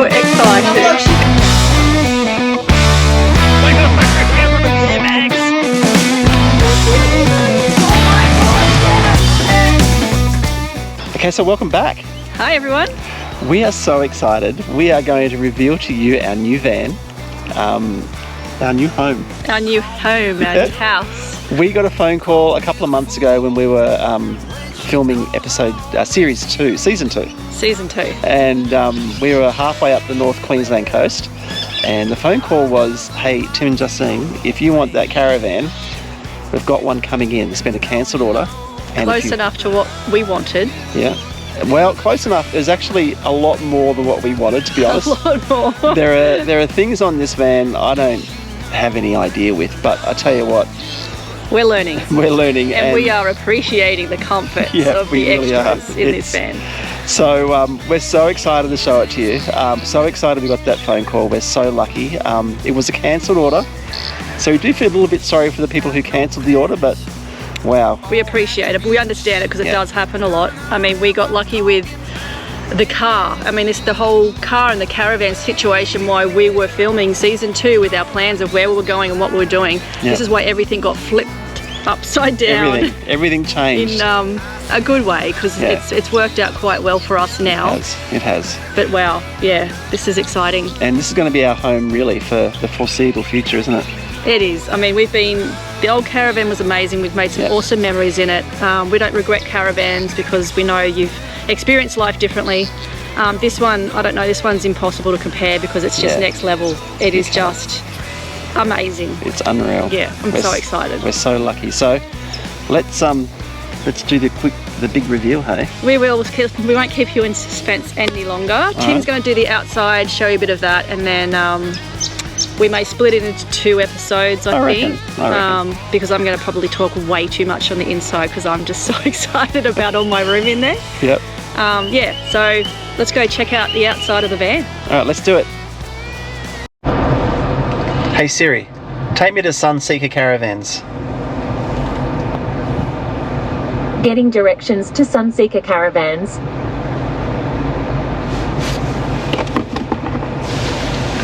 so excited. Okay, so welcome back. Hi everyone. We are so excited. We are going to reveal to you our new van, our new home. Our new home, our new house. We got a phone call a couple of months ago when we were filming series 2, season 2. Season 2. And we were halfway up the North Queensland coast, and the phone call was, hey, Tim and Justine, if you want that caravan, we've got one coming in. There's been a cancelled order. And close enough to what we wanted. Yeah. Well, close enough. There's actually a lot more than what we wanted, to be honest. A lot more. There are things on this van I don't have any idea with, but I tell you what. We're learning. We're learning. And we are appreciating the comforts of the really extras in this van. So we're so excited to show it to you. So excited we got that phone call. We're so lucky. It was a cancelled order. So we do feel a little bit sorry for the people who cancelled the order, but wow. We appreciate it, but we understand it because it does happen a lot. I mean, we got lucky with the car. I mean, it's the whole car and the caravan situation why we were filming season 2 with our plans of where we were going and what we were doing. This is why everything got flipped upside down. Everything changed. In a good way, because it's worked out quite well for us now. It has. But wow, yeah, this is exciting. And this is going to be our home really for the foreseeable future, isn't it? It is. I mean, the old Caravan was amazing. We've made some awesome memories in it. We don't regret caravans because we know you've experienced life differently. This one, I don't know, this one's impossible to compare because it's just next level. It is just amazing. It's unreal. Yeah, we're so excited. We're so lucky. So let's do the big reveal, hey? We will. We won't keep you in suspense any longer. Tim's going to do the outside, show you a bit of that, and then we may split it into 2 episodes, I think, because I'm going to probably talk way too much on the inside because I'm just so excited about all my room in there. Yep. Yeah, so let's go check out the outside of the van. All right, let's do it. Hey Siri, take me to Sunseeker Caravans. Getting directions to Sunseeker Caravans.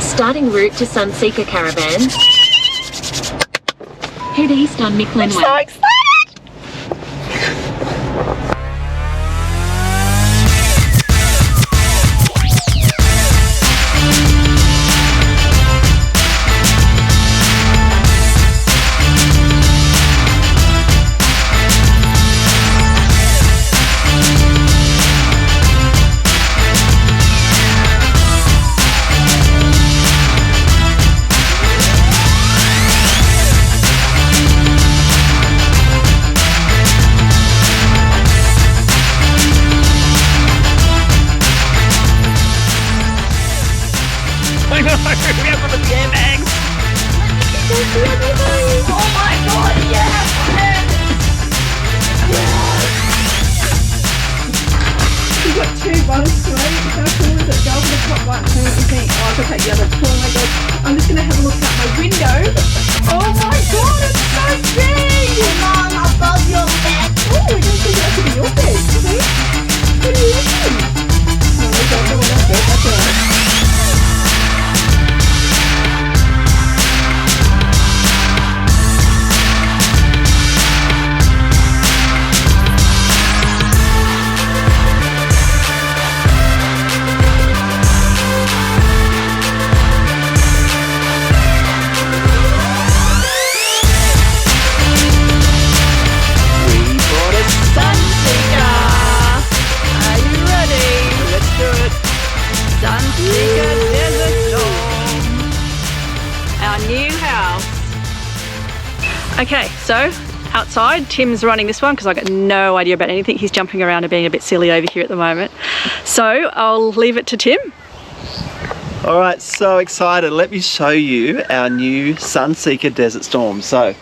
Starting route to Sunseeker Caravan. Head east on Mifflin Way. I'm so excited! Oh my god, yes! You've got 2 buttons to it. How cool is it? Go for the top right corner. You think, oh, I could take the other. Oh my god. I'm just going to have a look out my window. Oh my god, it's so big! Mom, above your bed. Oh, we're going to take it up to your bed. See? What are you looking? Oh my god, no one else does. That's alright. Sunseeker Desert Storm. Our new house. Okay, so outside, Tim's running this one because I got no idea about anything. He's jumping around and being a bit silly over here at the moment. So I'll leave it to Tim. All right, so excited. Let me show you our new Sunseeker Desert Storm. So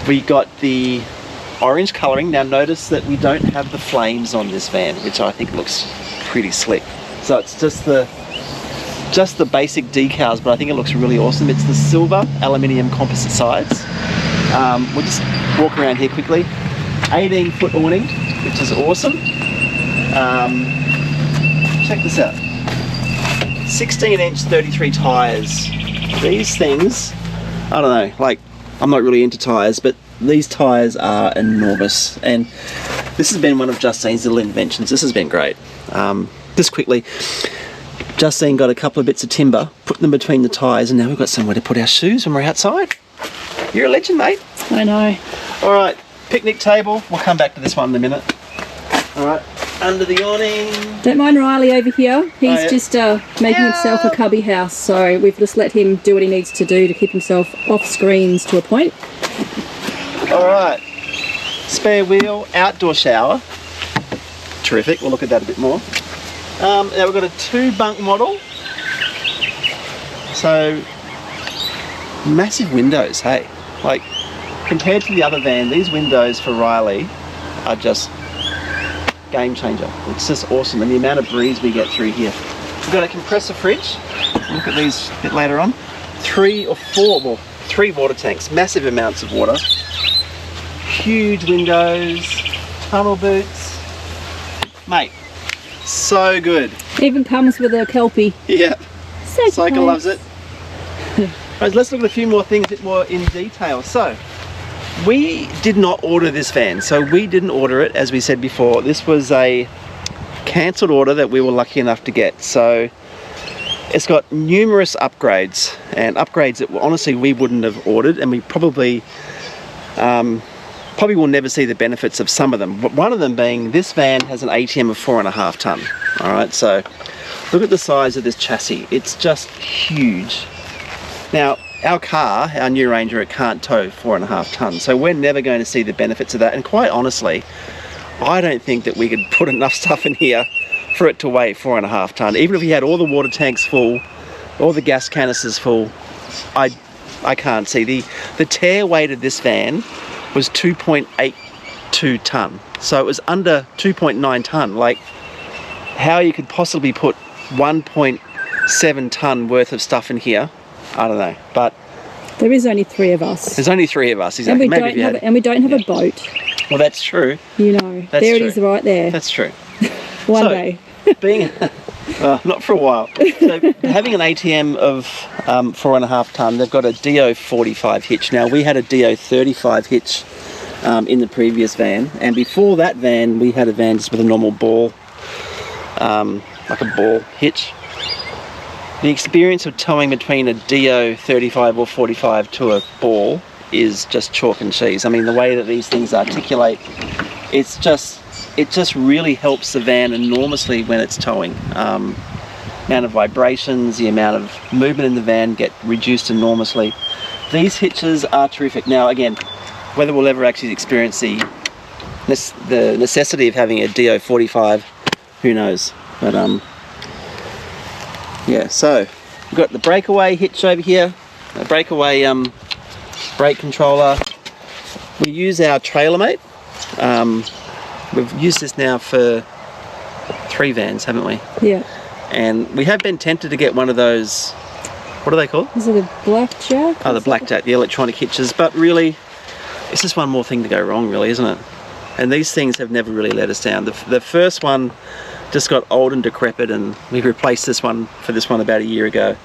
we got the orange colouring. Now notice that we don't have the flames on this van, which I think looks pretty slick. So it's just the basic decals, but I think it looks really awesome. It's the silver aluminium composite sides. We'll just walk around here quickly. 18-foot awning, which is awesome. Check this out. 16-inch 33 tyres. These things, I don't know, like, I'm not really into tyres, but these tyres are enormous. And this has been one of Justine's little inventions. This has been great. Just quickly, Justine got a couple of bits of timber, put them between the tyres, and now we've got somewhere to put our shoes when we're outside. You're a legend, mate. I know. All right, picnic table. We'll come back to this one in a minute. All right, under the awning. Don't mind Riley over here. He's just making himself a cubby house, so we've just let him do what he needs to do to keep himself off screens to a point. All right, spare wheel, outdoor shower. Terrific. We'll look at that a bit more. Now we've got a 2-bunk model. So massive windows, hey. Like, compared to the other van, these windows for Riley are just game changer. It's just awesome, and the amount of breeze we get through here. We've got a compressor fridge. Look at these a bit later on. 3 water tanks, massive amounts of water. Huge windows, tunnel boots. Mate, so good. Even comes with a Kelpie. Yeah, So Soka close. loves it. Right, let's look at a few more things a bit more in detail. So, we did not order this van. So we didn't order it, as we said before. This was a cancelled order that we were lucky enough to get. So, it's got numerous upgrades, and upgrades that honestly we wouldn't have ordered, and we probably will never see the benefits of some of them. But one of them being, this van has an ATM of 4.5 tonne. All right, so look at the size of this chassis. It's just huge. Now, our car, our new Ranger, it can't tow 4.5 tonnes, so we're never going to see the benefits of that. And quite honestly, I don't think that we could put enough stuff in here for it to weigh 4.5 tonne. Even if we had all the water tanks full, all the gas canisters full, I can't see. The tear weight of this van was 2.82 tonne, so it was under 2.9 tonne. Like, how you could possibly put 1.7 tonne worth of stuff in here, I don't know. But there is only 3 of us. there's only 3 of us, exactly. And we don't have a boat. Well, that's true. You know, That's there true. it is right there. That's true. One day. Being not for a while. So having an ATM of 4.5 tonne, they've got a DO 45 hitch. Now, we had a DO 35 hitch in the previous van, and before that van we had a van just with a normal ball, like a ball hitch. The experience of towing between a DO 35 or 45 to a ball is just chalk and cheese. I mean, the way that these things articulate, it just really helps the van enormously when it's towing. Amount of vibrations, the amount of movement in the van get reduced enormously. These hitches are terrific. Now, again, whether we'll ever actually experience the necessity of having a DO 45, who knows? But yeah. So we've got the breakaway hitch over here, a breakaway brake controller. We use our trailer mate. We've used this now for 3 vans, haven't we? Yeah. And we have been tempted to get one of those, what are they called? Is it a blackjack? Oh, the blackjack, the electronic hitches. But really, it's just one more thing to go wrong, really, isn't it? And these things have never really let us down. The first one just got old and decrepit, and we replaced this one for this one about a year ago.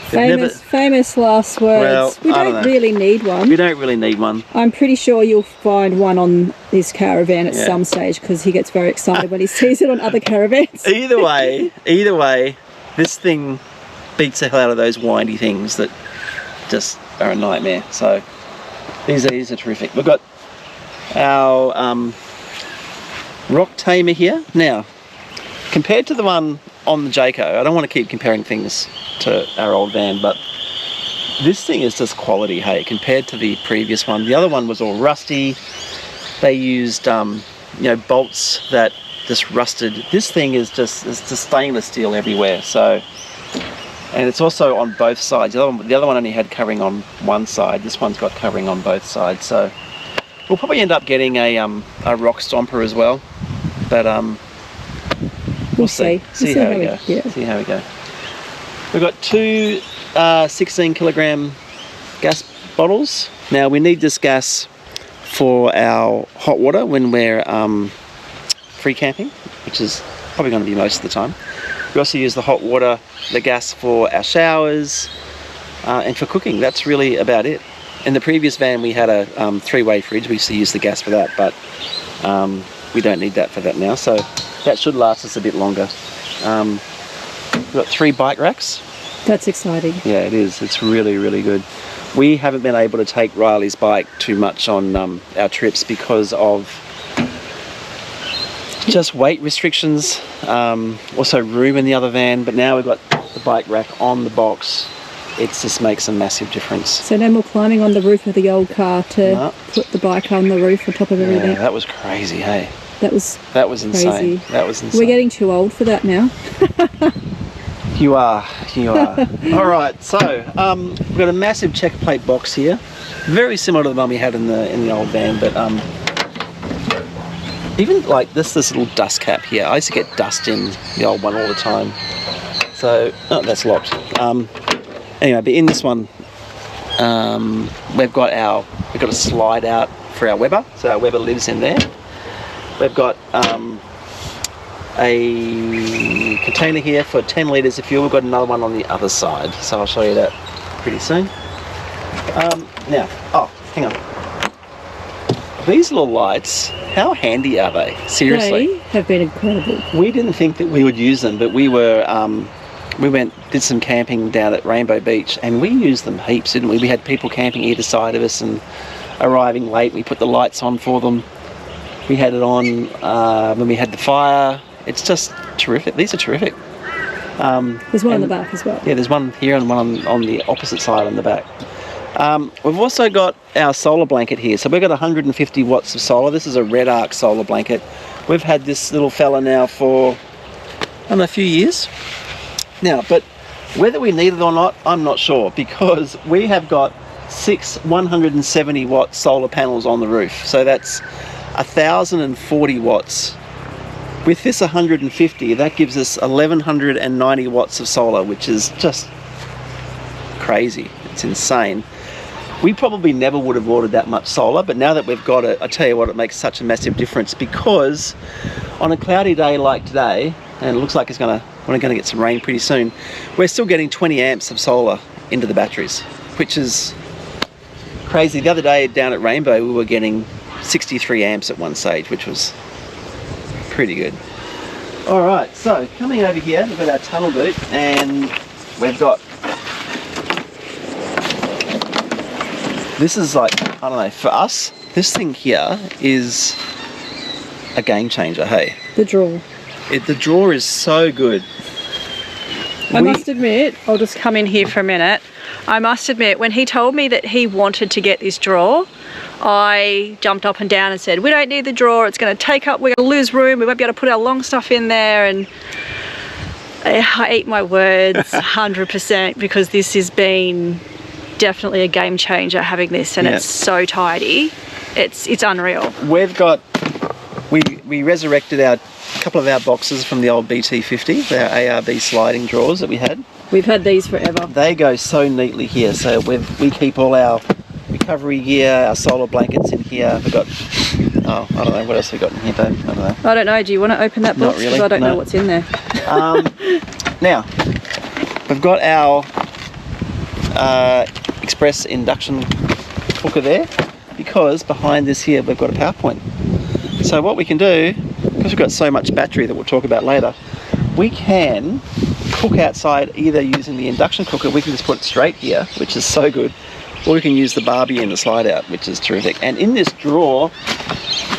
Famous last words. Well, we I don't don't know. really need one. We don't really need one. I'm pretty sure you'll find one on this caravan at Yeah. some stage, because he gets very excited when he sees it on other caravans. Either way, this thing beats the hell out of those windy things that just are a nightmare. So these are terrific. We've got our rock tamer here. Now, compared to the one on the Jayco, I don't want to keep comparing things to our old van, but this thing is just quality, hey, compared to the previous one. The other one was all rusty. They used bolts that just rusted. This thing is just stainless steel everywhere. So, and it's also on both sides. The other one only had covering on one side. This one's got covering on both sides. So we'll probably end up getting a rock stomper as well, but we'll see. See how we go. Yeah. See how we go. We've got 2 16 kilogram gas bottles. Now, we need this gas for our hot water when we're free camping, which is probably going to be most of the time. We also use the hot water the gas for our showers and for cooking. That's really about it. In the previous van we had a 3-way fridge. We used to use the gas for that, but we don't need that for that now, so that should last us a bit longer. We've got 3 bike racks. That's exciting. Yeah, it is. It's really, really good. We haven't been able to take Riley's bike too much on our trips because of just weight restrictions, also room in the other van, but now we've got the bike rack on the box. It just makes a massive difference. So no more climbing on the roof of the old car to put the bike on the roof on top of everything. Yeah, that was crazy, hey? That was insane. That was insane. We're getting too old for that now. You are. All right, so we've got a massive checker plate box here, very similar to the one we had in the old van, but even like this little dust cap here. I used to get dust in the old one all the time. So that's locked. Anyway, but in this one, we've got a slide out for our Weber, so our Weber lives in there. We've got a container here for 10 litres of fuel. We've got another one on the other side, so I'll show you that pretty soon. Now, hang on. These little lights, how handy are they? Seriously. They have been incredible. We didn't think that we would use them, but we did some camping down at Rainbow Beach, and we used them heaps, didn't we? We had people camping either side of us and arriving late. We put the lights on for them. We had it on when we had the fire. It's just terrific. These are terrific. There's one on the back as well. Yeah, there's one here and one on the opposite side on the back. We've also got our solar blanket here. So we've got 150 watts of solar. This is a Red Arc solar blanket. We've had this little fella now for, I don't know, a few years. Now, but whether we need it or not, I'm not sure, because we have got 6 170 watt solar panels on the roof. So that's 1,040 watts. With this 150, that gives us 1,190 watts of solar, which is just crazy. It's insane. We probably never would have ordered that much solar, but now that we've got it, I tell you what, it makes such a massive difference, because on a cloudy day like today, and it looks like we're going to get some rain pretty soon, we're still getting 20 amps of solar into the batteries, which is crazy. The other day down at Rainbow, we were getting 63 amps at one stage, which was pretty good. All right, so coming over here, we've got our tunnel boot, and we've got, this is like, I don't know, for us, this thing here is a game changer, hey? The drawer. The drawer is so good. I must admit, I'll just come in here for a minute. I must admit, when he told me that he wanted to get this drawer, I jumped up and down and said, we don't need the drawer, it's going to take up, we're going to lose room, we won't be able to put our long stuff in there, and I eat my words 100%, because this has been definitely a game changer having this, and it's so tidy. It's unreal. We resurrected a couple of our boxes from the old BT50, our ARB sliding drawers that we had. We've had these forever. They go so neatly here, so we keep all our recovery gear, our solar blankets in here. We've got, I don't know, what else have we got in here, babe? I don't know. I don't know, do you want to open that box? Not really. Because I don't know what's in there. Now, we've got our express induction cooker there, because behind this here we've got a PowerPoint. So what we can do, because we've got so much battery that we'll talk about later, we can cook outside either using the induction cooker. We can just put it straight here, which is so good, or we can use the Barbie and the slide out, which is terrific. And in this drawer,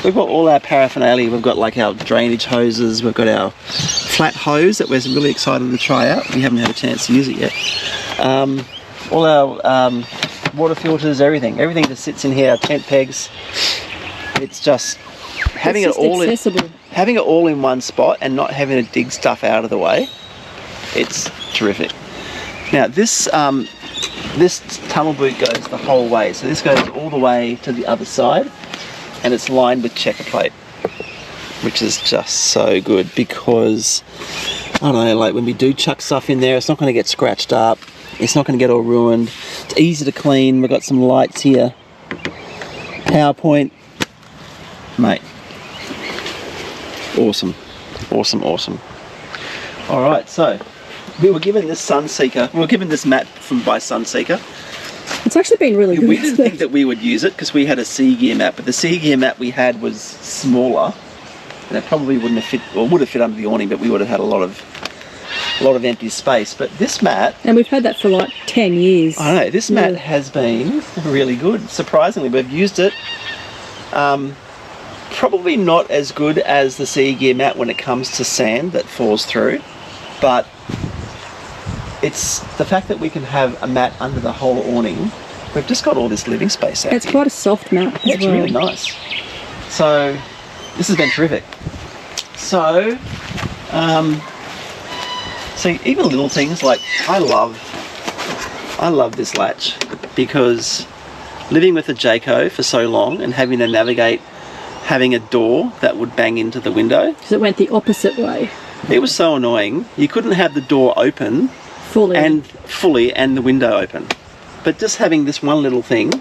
we've got all our paraphernalia. We've got like our drainage hoses, we've got our flat hose that we're really excited to try out. We haven't had a chance to use it yet. All our water filters, everything just sits in here, our tent pegs. It's just having it all in one spot and not having to dig stuff out of the way. It's terrific. Now this tunnel boot goes the whole way, so this goes all the way to the other side, and it's lined with checker plate, which is just so good, because I don't know, like when we do chuck stuff in there, it's not going to get scratched up, it's not going to get all ruined, it's easy to clean. We've got some lights here, PowerPoint, mate, awesome. All right, so we were given this Sunseeker. We were given this mat by Sunseeker. It's actually been really good. We didn't think that we would use it because we had a Sea Gear mat, but the Sea Gear mat we had was smaller, and it probably wouldn't have fit, or would have fit under the awning, but we would have had a lot of empty space. But this mat, and we've had that for like 10 years. I know, this mat has been really good. Surprisingly, we've used it. Probably not as good as the Sea Gear mat when it comes to sand that falls through, but it's the fact that we can have a mat under the whole awning. We've just got all this living space out It's here. quite a soft mat as It's well. really nice. So this has been terrific. So even little things like I love this latch, because living with a Jayco for so long and having to navigate having a door that would bang into the window. Because it went the opposite way. It was so annoying. You couldn't have the door open Fully. and the window open. But just having this one little thing.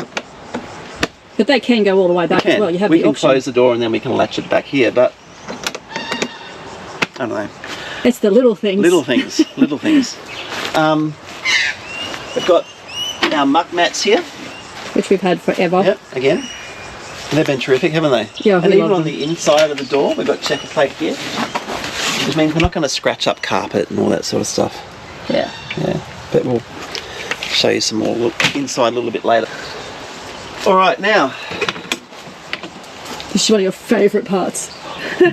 But they can go all the way back as well. You have we the can option. close the door and then we can latch it back here, but I don't know. It's the little things. Little things, little things. We've got our muck mats here. Which we've had forever. Yep, again. And they've been terrific, haven't they? Yeah, and we even love on the inside of the door, we've got checker plate here, which means we're not going to scratch up carpet and all that sort of stuff. Yeah. Yeah, but we'll show you some more look inside a little bit later. All right, now, This is one of your favourite parts.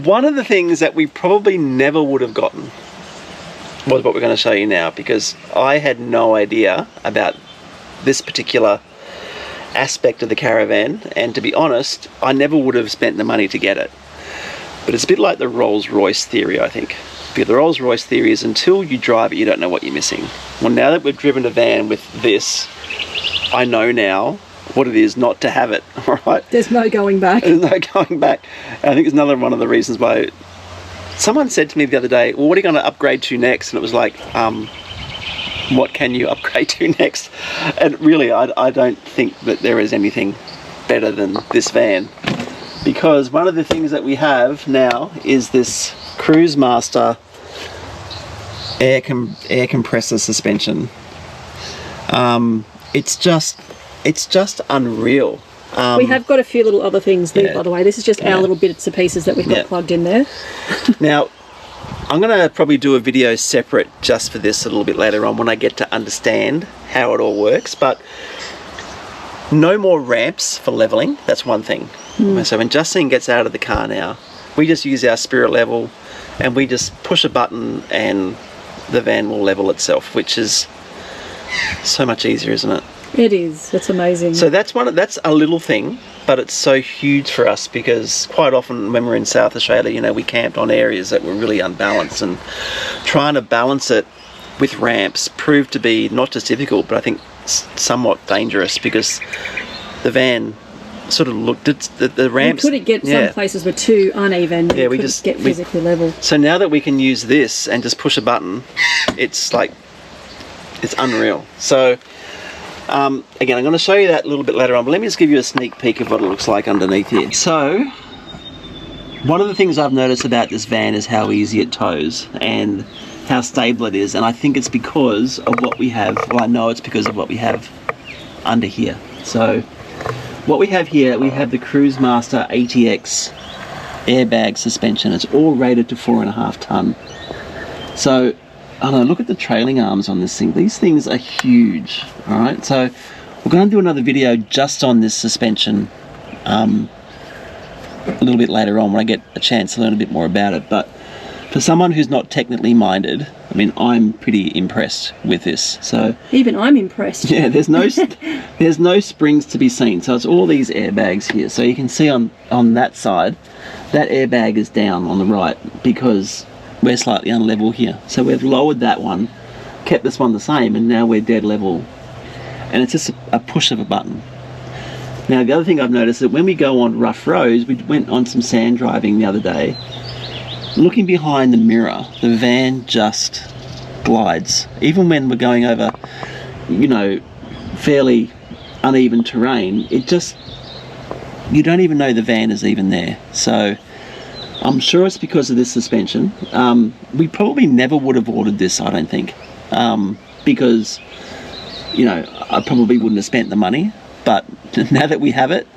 one of the things that we probably never would have gotten was what we're going to show you now, because I had no idea about this particular aspect of the Caravan, and to be honest, I never would have spent the money to get it. But it's a bit like the Rolls-Royce theory, I think. Because the Rolls-Royce theory is until you drive it, you don't know what you're missing. Well, now that we've driven a van with this, I know now what it is not to have it, all right? There's no going back. There's no going back. And I think it's another one of the reasons why someone said to me the other day, well, what are you going to upgrade to next? And it was like, what can you upgrade to next? And really, I don't think that there is anything better than this van, because one of the things that we have now is this Cruisemaster air compressor suspension. It's just unreal. We have got a few little other things there, Yeah. by the way. This is just Yeah. our little bits and pieces that we've got Yeah. plugged in there. Now, I'm going to probably do a video separate just for this a little bit later on when I get to understand how it all works, but no more ramps for leveling. That's one thing. So when Justine gets out of the car now, we just use our spirit level and we just push a button and the van will level itself, which is so much easier, isn't it? It is. It's amazing. So that's a little thing, but it's so huge for us because quite often when we're in South Australia, you know, we camped on areas that were really unbalanced, and trying to balance it with ramps proved to be not just difficult, but I think somewhat dangerous, because the van sort of looked at the ramps. We couldn't get some places were too uneven. Yeah, we couldn't just get physically level. So now that we can use this and just push a button, it's like, it's unreal. So again, I'm going to show you that a little bit later on, but let me just give you a sneak peek of what it looks like underneath here. So one of the things I've noticed about this van is how easy it tows and how stable it is, and I think it's because of what we have. Well, I know it's because of what we have under here. So what we have here, we have the Cruisemaster ATX airbag suspension. It's all rated to 4.5 ton. So I don't know, look at the trailing arms on this thing. These things are huge. All right, so we're going to do another video just on this suspension a little bit later on when I get a chance to learn a bit more about it. But for someone who's not technically minded, I mean, I'm pretty impressed with this. So Even I'm impressed. yeah, there's no springs to be seen. So it's all these airbags here. So you can see on that side, that airbag is down on the right because we're slightly unlevel here. So we've lowered that one, kept this one the same, and now we're dead level. And it's just a push of a button. Now the other thing I've noticed is that when we go on rough roads, we went on some sand driving the other day, looking behind the mirror, the van just glides. Even when we're going over, you know, fairly uneven terrain, it just, you don't even know the van is even there. So I'm sure it's because of this suspension. We probably never would have ordered this, I don't think. because, you know, I probably wouldn't have spent the money, but now that we have it,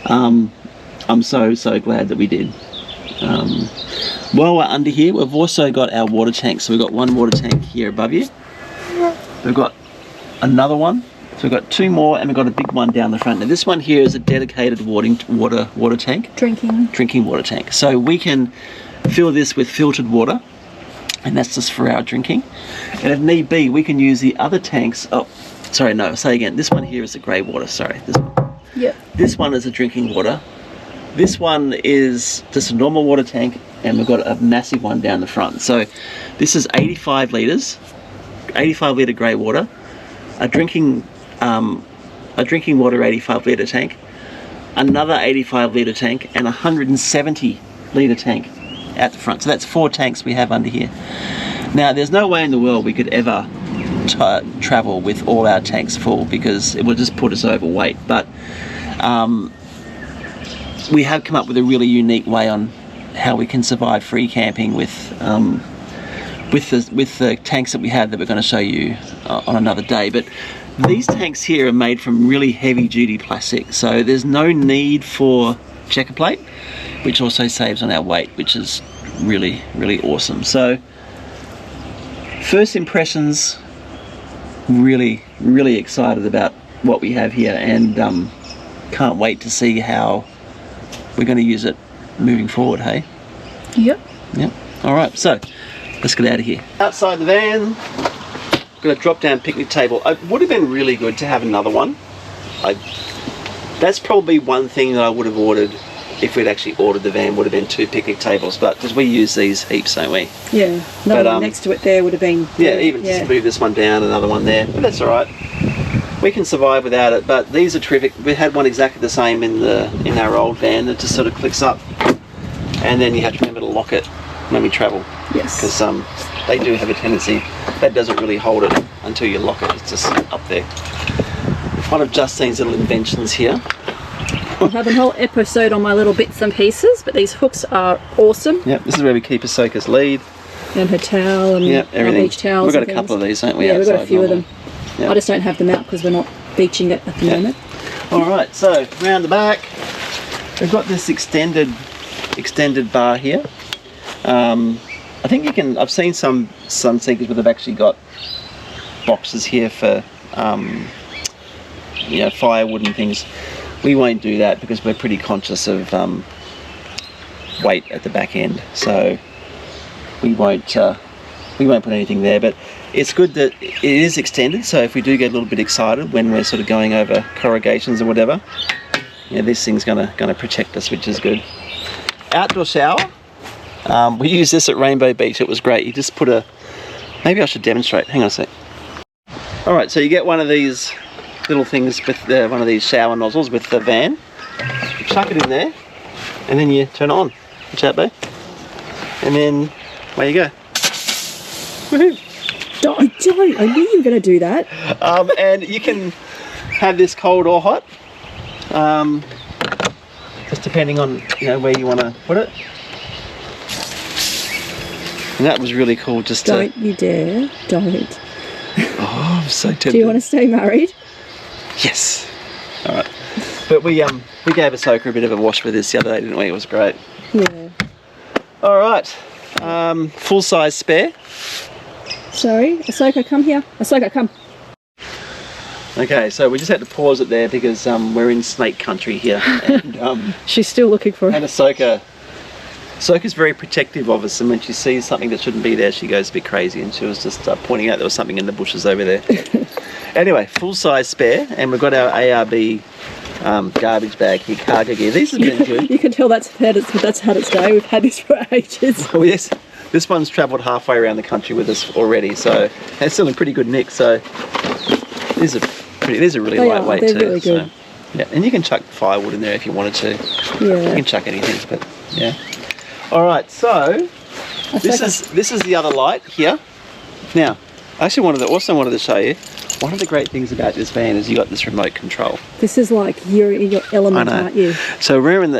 I'm so glad that we did. While we're under here, we've also got our water tank. So we've got one water tank here above you. We've got another one. So we've got two more, and we've got a big one down the front. Now this one here is a dedicated water tank. Drinking water tank. So we can fill this with filtered water, and that's just for our drinking. And if need be, we can use the other tanks. Oh, sorry, no, say again. This one here is the grey water, sorry. This one. Yep. This one is a drinking water. This one is just a normal water tank, and we've got a massive one down the front. So this is 85 litres, 85 litre grey water, a drinking water 85 litre tank, another 85 litre tank, and a 170 litre tank out the front. So that's 4 tanks we have under here. Now there's no way in the world we could ever travel with all our tanks full, because it would just put us overweight. But we have come up with a really unique way on how we can survive free camping with the tanks that we have, that we're going to show you on another day. But these tanks here are made from really heavy duty plastic, so there's no need for checker plate, which also saves on our weight, which is really awesome. So first impressions, really excited about what we have here, and can't wait to see how we're going to use it moving forward. Hey? Yep. All right, so let's get out of here. Outside the van, got a drop-down picnic table. It would have been really good to have another one. That's probably one thing that I would have ordered if we'd actually ordered the van, would have been 2 picnic tables, but because we use these heaps, don't we? Yeah, no, next to it there would have been... Yeah, even just move this one down, another one there, but that's all right. We can survive without it, but these are terrific. We had one exactly the same in our old van that just sort of clicks up, and then you have to remember to lock it when we travel. Yes. Because they do have a tendency, that doesn't really hold it until you lock it. It's just up there. One of Justine's little inventions here. I'll have a whole episode on my little bits and pieces, but these hooks are awesome. Yep, this is where we keep Ahsoka's lead. And her towel and everything. beach towels. We've got a couple of these, don't we? Yeah, we've got a few of them. Yep. I just don't have them out because we're not beaching it at the moment. All right, so around the back, we've got this extended bar here. I think you can. I've seen some Sunseekers where they've actually got boxes here for firewood and things. We won't do that because we're pretty conscious of weight at the back end, so we won't put anything there. But it's good that it is extended, so if we do get a little bit excited when we're sort of going over corrugations or whatever, this thing's gonna protect us, which is good. Outdoor shower. We used this at Rainbow Beach. It was great. You just put maybe I should demonstrate. Hang on a sec. All right, so you get one of these little things with one of these shower nozzles with the van. You chuck it in there, and then you turn it on. Watch out, babe. And then away you go. Woohoo! Don't! I knew you were going to do that. And you can have this cold or hot, just depending on where you want to put it. And that was really cool. Don't you dare! Don't. Oh, I'm so tempted. Do you want to stay married? Yes. All right. But we gave Ahsoka a bit of a wash with this the other day, didn't we? It was great. Yeah. All right. Full size spare. Sorry, Ahsoka, come here. Ahsoka, come. Okay, so we just had to pause it there because we're in snake country here, and she's still looking for it. And Ahsoka's very protective of us, and when she sees something that shouldn't be there, she goes a bit crazy, and she was just pointing out there was something in the bushes over there. Anyway, full size spare, and we've got our ARB garbage bag here, cargo gear. These have been good. You can tell that's had its day. We've had this for ages. Oh yes, this one's travelled halfway around the country with us already, so it's still in pretty good nick. So these are really lightweight too. Really good. So, yeah, and you can chuck firewood in there if you wanted to. Yeah. You can chuck anything, but yeah. All right, so this is the other light here. Now, I actually also wanted to show you. One of the great things about this van is you got this remote control. This is like you're in your element, aren't you? So when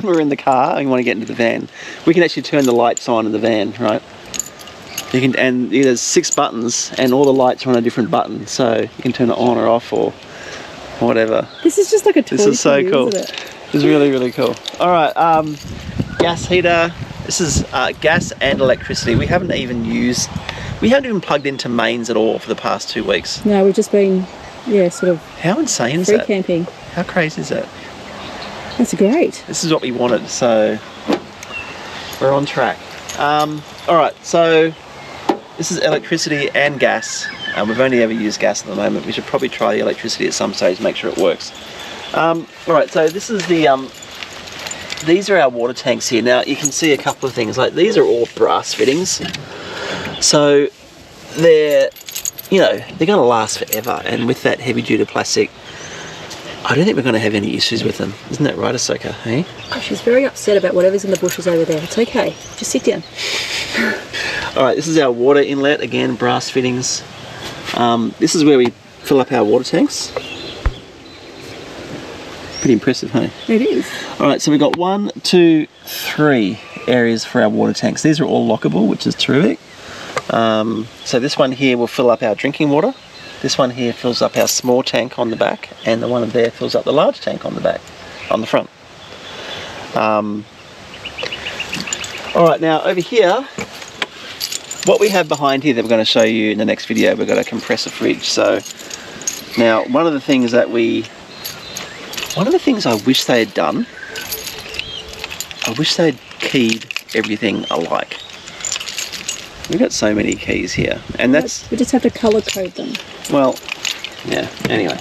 we're in the car and you want to get into the van, we can actually turn the lights on in the van, right? You can, and there's 6 buttons, and all the lights are on a different button, so you can turn it on or off or whatever. This is just like a toy. This is so cool. Isn't it? It's really, really cool. All right, gas heater. This is gas and electricity. We haven't even plugged into mains at all for the past 2 weeks. No, we've just been, yeah, sort of How insane is free that? camping. How crazy is that? That's great. This is what we wanted, so we're on track. All right, so this is electricity and gas. We've only ever used gas at the moment. We should probably try the electricity at some stage, make sure it works. All right, so this is the these are our water tanks here. Now you can see a couple of things. Like these are all brass fittings, so they're going to last forever. And with that heavy-duty plastic, I don't think we're going to have any issues with them. Isn't that right, Ahsoka? Hey? Oh, she's very upset about whatever's in the bushes over there. It's okay. Just sit down. All right, this is our water inlet. Again, brass fittings. This is where we fill up our water tanks. Pretty impressive, hey? It is. All right, so we've got 1, 2, 3 areas for our water tanks. These are all lockable, which is terrific. So this one here will fill up our drinking water. This one here fills up our small tank on the back, and the one up there fills up the large tank on the back, on the front. All right, now over here, what we have behind here that we're going to show you in the next video, we've got a compressor fridge. So now one of the things I wish they had done, I wish they'd keyed everything alike. We've got so many keys here, and that's... We just have to colour code them. Well, yeah, anyway,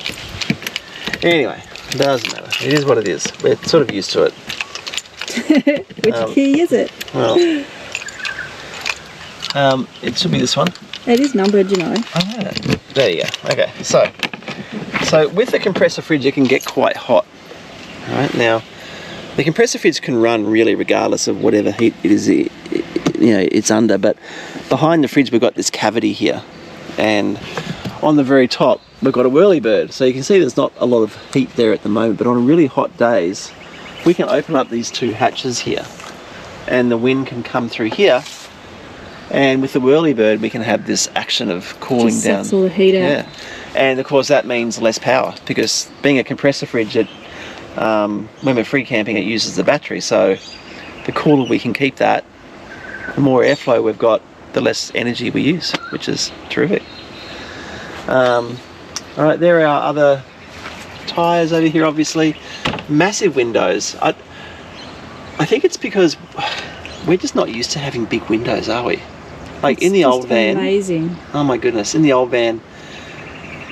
it doesn't matter. It is what it is. We're sort of used to it. Which key is it? Well, it should be this one. It is numbered, you know. Oh, yeah. There you go. Okay, so with the compressor fridge, it can get quite hot. All right, now, the compressor fridge can run really regardless of whatever heat it is, it's under, but behind the fridge we've got this cavity here, and on the very top we've got a whirlybird, so you can see there's not a lot of heat there at the moment, but on really hot days we can open up these 2 hatches here and the wind can come through here, and with the whirlybird we can have this action of cooling just down. sucks all the heat out. Yeah, and of course that means less power, because being a compressor fridge, when we're free camping it uses the battery, so the cooler we can keep that, the more airflow we've got, the less energy we use, which is terrific. All right, there are our other tyres over here, obviously. Massive windows. I think it's because we're just not used to having big windows, are we? Like It's in the just old van. amazing. Oh my goodness, in the old van,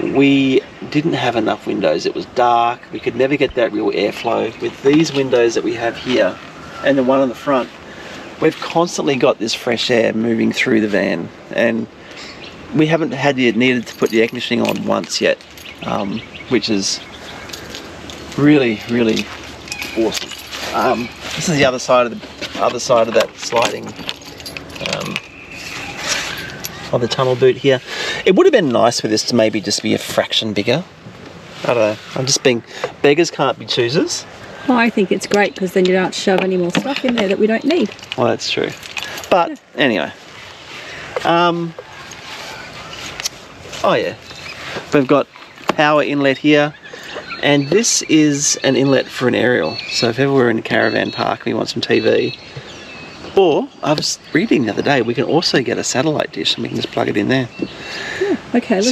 we didn't have enough windows. It was dark. We could never get that real airflow. With these windows that we have here, and the one on the front, we've constantly got this fresh air moving through the van, and we haven't needed to put the air conditioning on once yet, which is really, really awesome. This is the other side of that sliding of the tunnel boot here. It would have been nice for this to maybe just be a fraction bigger. I don't know. I'm just being, beggars can't be choosers. Well, I think it's great because then you don't shove any more stuff in there that we don't need. Well, that's true. But anyway, oh yeah, we've got power inlet here, and this is an inlet for an aerial. So if ever we're in a caravan park and we want some TV, or I was reading the other day, we can also get a satellite dish and we can just plug it in there. Yeah, okay,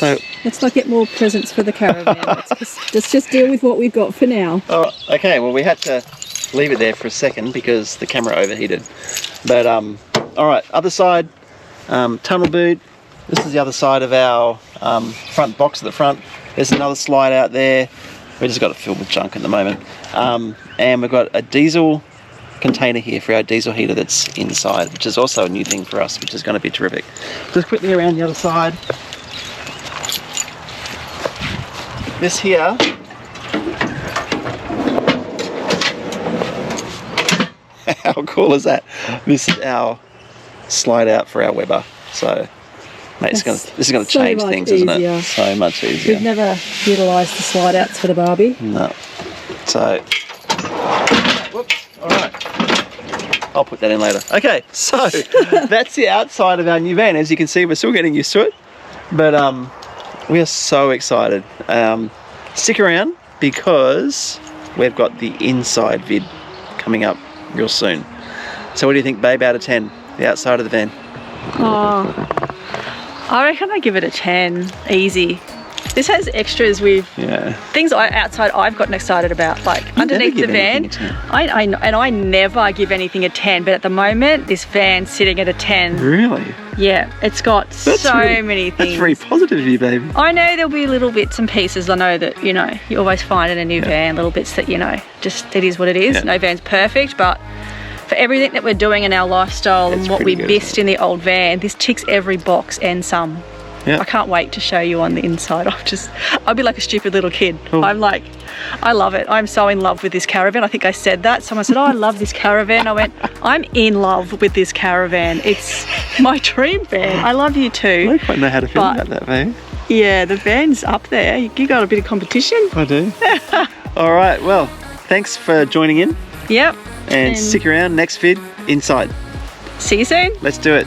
let's not get more presents for the caravan. let's just deal with what we've got for now. Oh, okay, well we had to leave it there for a second because the camera overheated. But all right, other side, tunnel boot. This is the other side of our front box at the front. There's another slide out there. We just got it filled with junk at the moment. And we've got a diesel container here for our diesel heater that's inside, which is also a new thing for us, which is going to be terrific. Just quickly around the other side. This here how cool is that? This is our slide out for our Weber. So mate, this is going to change things, isn't it? So much easier. We've never utilised the slide outs for the Barbie. No. So, whoops, all right. I'll put that in later. Okay, so that's the outside of our new van. As you can see, we're still getting used to it, but we are so excited. Stick around because we've got the inside vid coming up real soon. So what do you think, babe, out of 10, the outside of the van? Oh, I reckon I give it a 10, easy. This has extras with things outside I've gotten excited about, like underneath the van. I never give anything a 10, but at the moment this van's sitting at a 10. Really? Yeah, it's got many things. That's very positive of you, baby. I know there'll be little bits and pieces. I know that, you know, you always find in a new van little bits that, you know, just it is what it is. Yeah. No van's perfect, but for everything that we're doing in our lifestyle and what we missed in the old van, this ticks every box and some. Yeah. I can't wait to show you on the inside. I'll be like a stupid little kid. Cool. I'm like, I love it. I'm so in love with this caravan. I think I said that. Someone said, oh, I love this caravan. I went, I'm in love with this caravan. It's my dream van. I love you too. I don't quite know how to feel about that van. Yeah, the van's up there. You got a bit of competition. I do. All right, well, thanks for joining in. Yep. And stick around, next vid, inside. See you soon. Let's do it.